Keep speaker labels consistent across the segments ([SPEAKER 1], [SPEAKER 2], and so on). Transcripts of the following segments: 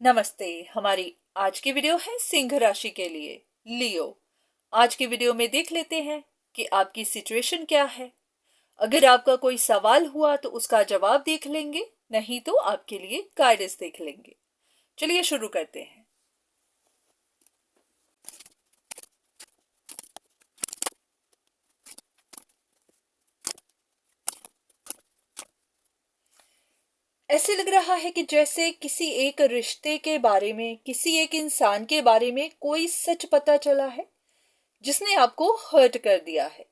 [SPEAKER 1] नमस्ते। हमारी आज की वीडियो है सिंह राशि के लिए, लियो। आज की वीडियो में देख लेते हैं कि आपकी सिचुएशन क्या है। अगर आपका कोई सवाल हुआ तो उसका जवाब देख लेंगे, नहीं तो आपके लिए गाइडेंस देख लेंगे। चलिए शुरू करते हैं। ऐसे लग रहा है कि जैसे किसी एक रिश्ते के बारे में, किसी एक इंसान के बारे में कोई सच पता चला है जिसने आपको हर्ट कर दिया है।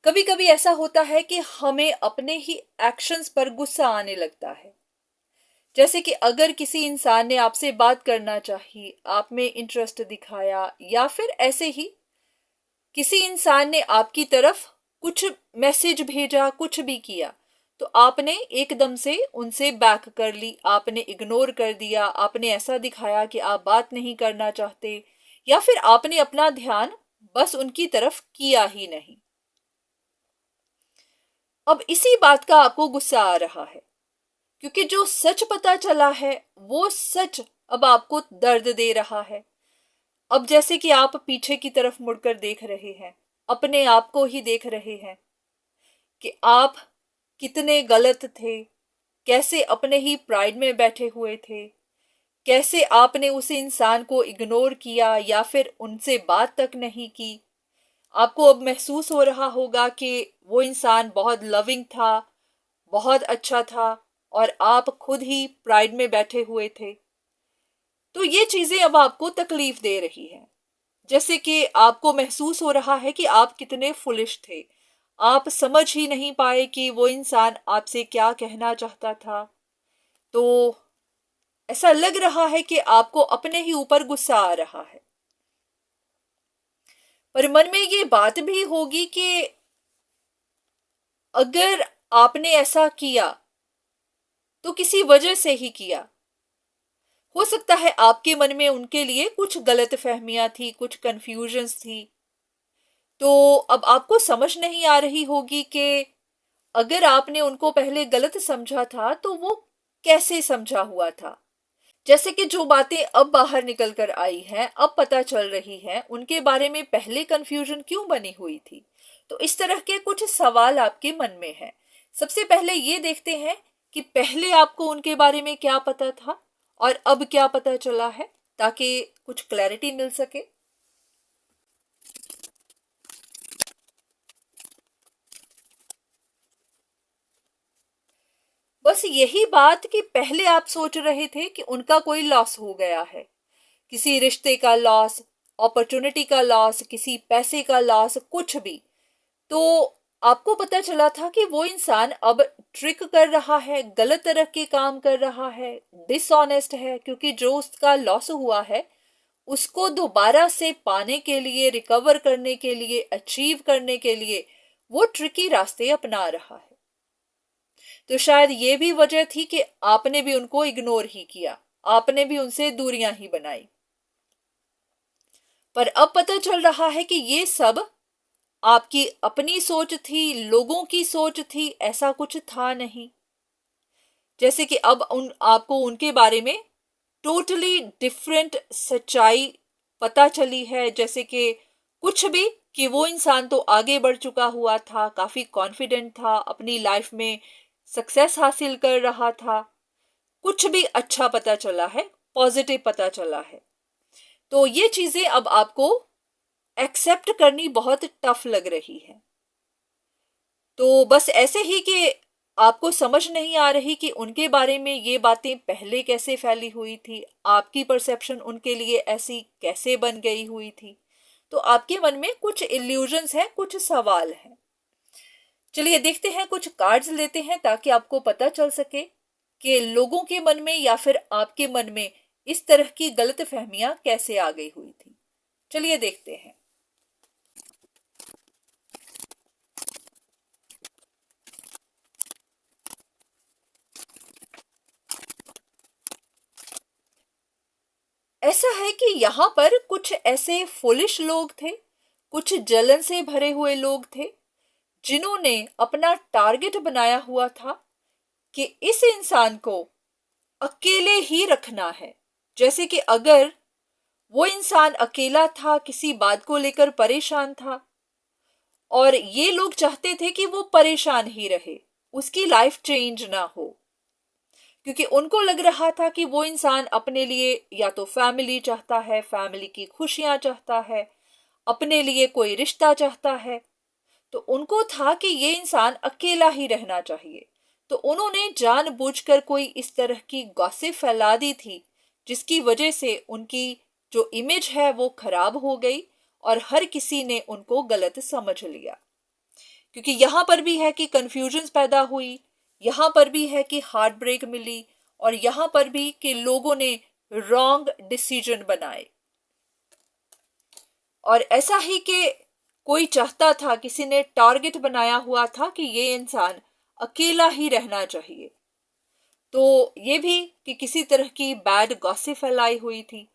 [SPEAKER 1] कभी कभी ऐसा होता है कि हमें अपने ही एक्शंस पर गुस्सा आने लगता है। जैसे कि अगर किसी इंसान ने आपसे बात करना चाही, आप में इंटरेस्ट दिखाया, या फिर ऐसे ही किसी इंसान ने आपकी तरफ कुछ मैसेज भेजा, कुछ भी किया, तो आपने एकदम से उनसे बैक कर ली, आपने इग्नोर कर दिया, आपने ऐसा दिखाया कि आप बात नहीं करना चाहते, या फिर आपने अपना ध्यान बस उनकी तरफ किया ही नहीं। अब इसी बात का आपको गुस्सा आ रहा है, क्योंकि जो सच पता चला है वो सच अब आपको दर्द दे रहा है। अब जैसे कि आप पीछे की तरफ मुड़कर देख रहे हैं, अपने आप को ही देख रहे हैं कि आप कितने गलत थे, कैसे अपने ही प्राइड में बैठे हुए थे, कैसे आपने उस इंसान को इग्नोर किया या फिर उनसे बात तक नहीं की। आपको अब महसूस हो रहा होगा कि वो इंसान बहुत लविंग था, बहुत अच्छा था, और आप खुद ही प्राइड में बैठे हुए थे। तो ये चीजें अब आपको तकलीफ दे रही हैं। जैसे कि आपको महसूस हो रहा है कि आप कितने फुलिश थे, आप समझ ही नहीं पाए कि वो इंसान आपसे क्या कहना चाहता था। तो ऐसा लग रहा है कि आपको अपने ही ऊपर गुस्सा आ रहा है। पर मन में ये बात भी होगी कि अगर आपने ऐसा किया तो किसी वजह से ही किया। हो सकता है आपके मन में उनके लिए कुछ गलत फहमियां थी, कुछ कंफ्यूजन्स थी। तो अब आपको समझ नहीं आ रही होगी कि अगर आपने उनको पहले गलत समझा था तो वो कैसे समझा हुआ था। जैसे कि जो बातें अब बाहर निकल कर आई हैं, अब पता चल रही हैं, उनके बारे में पहले कंफ्यूजन क्यों बनी हुई थी। तो इस तरह के कुछ सवाल आपके मन में हैं। सबसे पहले ये देखते हैं कि पहले आपको उनके बारे में क्या पता था और अब क्या पता चला है, ताकि कुछ क्लैरिटी मिल सके। बस यही बात कि पहले आप सोच रहे थे कि उनका कोई लॉस हो गया है, किसी रिश्ते का लॉस, अपॉर्चुनिटी का लॉस, किसी पैसे का लॉस, कुछ भी। तो आपको पता चला था कि वो इंसान अब ट्रिक कर रहा है, गलत तरह के काम कर रहा है, डिसऑनेस्ट है, क्योंकि जो उसका लॉस हुआ है उसको दोबारा से पाने के लिए, रिकवर करने के लिए, अचीव करने के लिए वो ट्रिकी रास्ते अपना रहा है। तो शायद ये भी वजह थी कि आपने भी उनको इग्नोर ही किया, आपने भी उनसे दूरियां ही बनाई। पर अब पता चल रहा है कि ये सब आपकी अपनी सोच थी, लोगों की सोच थी, ऐसा कुछ था नहीं। जैसे कि अब आपको उनके बारे में टोटली डिफरेंट सच्चाई पता चली है। जैसे कि कुछ भी, कि वो इंसान तो आगे बढ़ चुका हुआ था, काफी कॉन्फिडेंट था, अपनी लाइफ में सक्सेस हासिल कर रहा था। कुछ भी अच्छा पता चला है, पॉजिटिव पता चला है। तो ये चीजें अब आपको एक्सेप्ट करनी बहुत टफ लग रही है। तो बस ऐसे ही कि आपको समझ नहीं आ रही कि उनके बारे में ये बातें पहले कैसे फैली हुई थी, आपकी परसेप्शन उनके लिए ऐसी कैसे बन गई हुई थी। तो आपके मन में कुछ इल्यूजन्स हैं, कुछ सवाल हैं। चलिए देखते हैं, कुछ कार्ड्स लेते हैं ताकि आपको पता चल सके कि लोगों के मन में या फिर आपके मन में इस तरह की गलत फहमियां कैसे आ गई हुई थी। चलिए देखते हैं। ऐसा है कि यहाँ पर कुछ ऐसे फुलिश लोग थे, कुछ जलन से भरे हुए लोग थे, जिन्होंने अपना टारगेट बनाया हुआ था कि इस इंसान को अकेले ही रखना है। जैसे कि अगर वो इंसान अकेला था, किसी बात को लेकर परेशान था, और ये लोग चाहते थे कि वो परेशान ही रहे, उसकी लाइफ चेंज ना हो, क्योंकि उनको लग रहा था कि वो इंसान अपने लिए या तो फैमिली चाहता है, फैमिली की खुशियां चाहता है, अपने लिए कोई रिश्ता चाहता है। तो उनको था कि ये इंसान अकेला ही रहना चाहिए। तो उन्होंने जानबूझकर कोई इस तरह की गॉसिप फैला दी थी, जिसकी वजह से उनकी जो इमेज है वो खराब हो गई और हर किसी ने उनको गलत समझ लिया। क्योंकि यहां पर भी है कि कंफ्यूजन पैदा हुई, यहां पर भी है कि हार्ट ब्रेक मिली, और यहां पर भी कि लोगों ने रॉन्ग डिसीजन बनाए। और ऐसा ही कि कोई चाहता था, किसी ने टारगेट बनाया हुआ था कि ये इंसान अकेला ही रहना चाहिए। तो ये भी कि किसी तरह की बैड गॉसिप फैलाई हुई थी।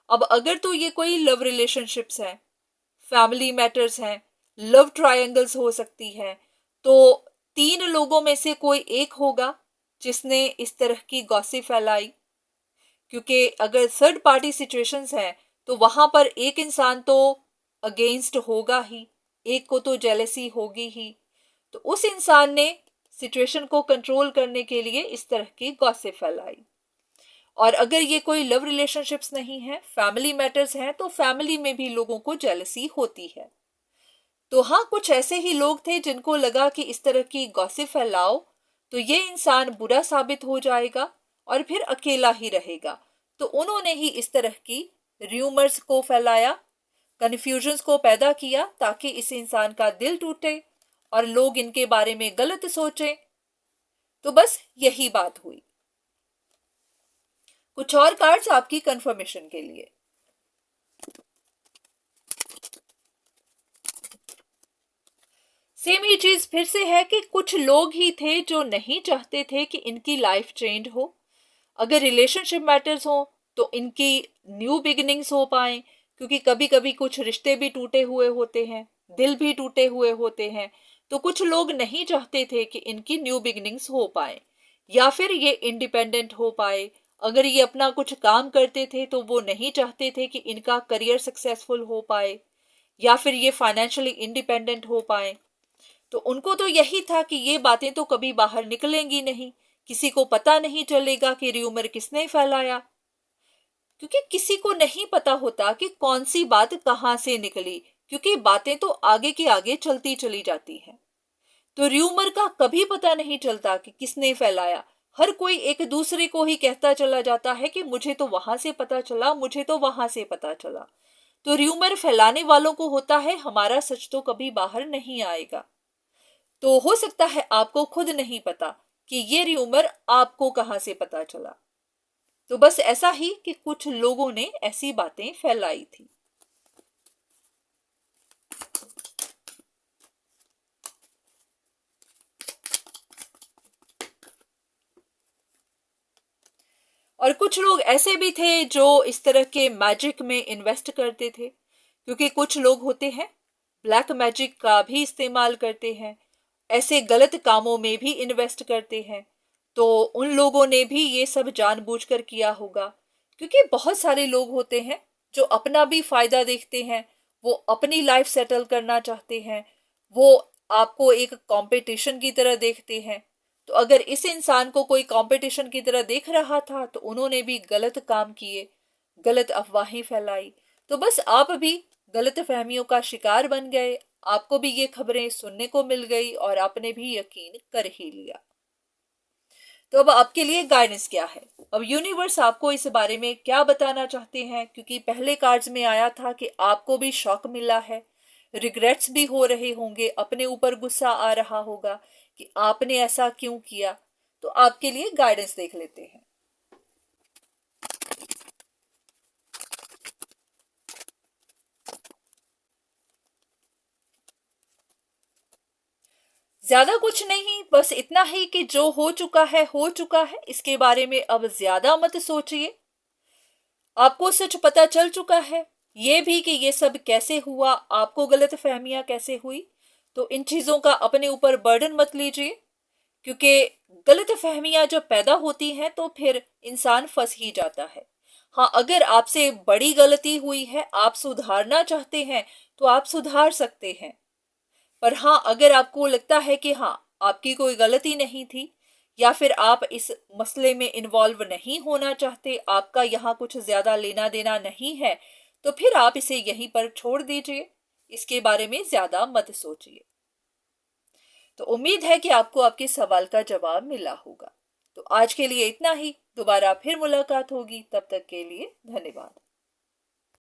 [SPEAKER 1] अब अगर तो ये कोई लव रिलेशनशिप्स हैं, फैमिली मैटर्स हैं, लव ट्रायंगल्स हो सकती है, तो तीन लोगों में से कोई एक होगा जिसने इस तरह की गॉसिप फैलाई। क्योंकि अगर थर्ड पार्टी सिचुएशंस हैं तो वहां पर एक इंसान तो अगेंस्ट होगा ही, एक को तो जेलसी होगी ही। तो उस इंसान ने सिचुएशन को कंट्रोल करने के लिए इस तरह की गॉसिप फैलाई। और अगर ये कोई लव रिलेशनशिप्स नहीं है, फैमिली मैटर्स हैं, तो फैमिली में भी लोगों को जेलसी होती है। तो हाँ, कुछ ऐसे ही लोग थे जिनको लगा कि इस तरह की गॉसिप फैलाओ तो ये इंसान बुरा साबित हो जाएगा और फिर अकेला ही रहेगा। तो उन्होंने ही इस तरह की र्यूमर्स को फैलाया, कन्फ्यूजन्स को पैदा किया, ताकि इस इंसान का दिल टूटे और लोग इनके बारे में गलत सोचें। तो बस यही बात हुई। कुछ और कार्ड्स आपकी कंफर्मेशन के लिए। सेम ही चीज फिर से है कि कुछ लोग ही थे जो नहीं चाहते थे कि इनकी लाइफ चेंज हो। अगर रिलेशनशिप मैटर्स हो तो इनकी न्यू बिगिनिंग्स हो पाए, क्योंकि कभी कभी कुछ रिश्ते भी टूटे हुए होते हैं, दिल भी टूटे हुए होते हैं। तो कुछ लोग नहीं चाहते थे कि इनकी न्यू बिगिनिंग्स हो पाए, या फिर ये इंडिपेंडेंट हो पाए। अगर ये अपना कुछ काम करते थे तो वो नहीं चाहते थे कि इनका करियर सक्सेसफुल हो पाए, या फिर ये फाइनेंशियली इंडिपेंडेंट हो पाए। तो उनको तो यही था कि ये बातें तो कभी बाहर निकलेंगी नहीं, किसी को पता नहीं चलेगा कि र्यूमर किसने फैलाया, क्योंकि किसी को नहीं पता होता कि कौन सी बात कहां से निकली, क्योंकि बातें तो आगे की आगे चलती चली जाती हैं। तो र्यूमर का कभी पता नहीं चलता कि किसने फैलाया। हर कोई एक दूसरे को ही कहता चला जाता है कि मुझे तो वहां से पता चला, मुझे तो वहां से पता चला। तो र्यूमर फैलाने वालों को होता है हमारा सच तो कभी बाहर नहीं आएगा। तो हो सकता है आपको खुद नहीं पता कि ये र्यूमर आपको कहां से पता चला। तो बस ऐसा ही कि कुछ लोगों ने ऐसी बातें फैलाई थी। और कुछ लोग ऐसे भी थे जो इस तरह के मैजिक में इन्वेस्ट करते थे, क्योंकि कुछ लोग होते हैं ब्लैक मैजिक का भी इस्तेमाल करते हैं, ऐसे गलत कामों में भी इन्वेस्ट करते हैं। तो उन लोगों ने भी ये सब जानबूझकर किया होगा, क्योंकि बहुत सारे लोग होते हैं जो अपना भी फायदा देखते हैं, वो अपनी लाइफ सेटल करना चाहते हैं, वो आपको एक कंपटीशन की तरह देखते हैं। तो अगर इस इंसान को कोई कंपटीशन की तरह देख रहा था तो उन्होंने भी गलत काम किए, गलत अफवाहें फैलाई। तो बस आप भी गलत फहमियों का शिकार बन गए, आपको भी ये खबरें सुनने को मिल गई और आपने भी यकीन कर ही लिया। तो अब आपके लिए गाइडेंस क्या है? अब यूनिवर्स आपको इस बारे में क्या बताना चाहते हैं? क्योंकि पहले कार्ड्स में आया था कि आपको भी शॉक मिला है, रिग्रेट्स भी हो रहे होंगे, अपने ऊपर गुस्सा आ रहा होगा कि आपने ऐसा क्यों किया। तो आपके लिए गाइडेंस देख लेते हैं। ज्यादा कुछ नहीं, बस इतना ही कि जो हो चुका है हो चुका है, इसके बारे में अब ज्यादा मत सोचिए। आपको सच पता चल चुका है, ये भी कि ये सब कैसे हुआ, आपको गलत फहमियां कैसे हुई। तो इन चीजों का अपने ऊपर बर्डन मत लीजिए, क्योंकि गलत फहमियां जब पैदा होती हैं तो फिर इंसान फंस ही जाता है। हाँ, अगर आपसे बड़ी गलती हुई है, आप सुधारना चाहते हैं, तो आप सुधार सकते हैं। पर हाँ, अगर आपको लगता है कि हाँ, आपकी कोई गलती नहीं थी, या फिर आप इस मसले में इन्वॉल्व नहीं होना चाहते, आपका यहाँ कुछ ज्यादा लेना देना नहीं है, तो फिर आप इसे यहीं पर छोड़ दीजिए, इसके बारे में ज्यादा मत सोचिए। तो उम्मीद है कि आपको आपके सवाल का जवाब मिला होगा। तो आज के लिए इतना ही, दोबारा फिर मुलाकात होगी, तब तक के लिए धन्यवाद।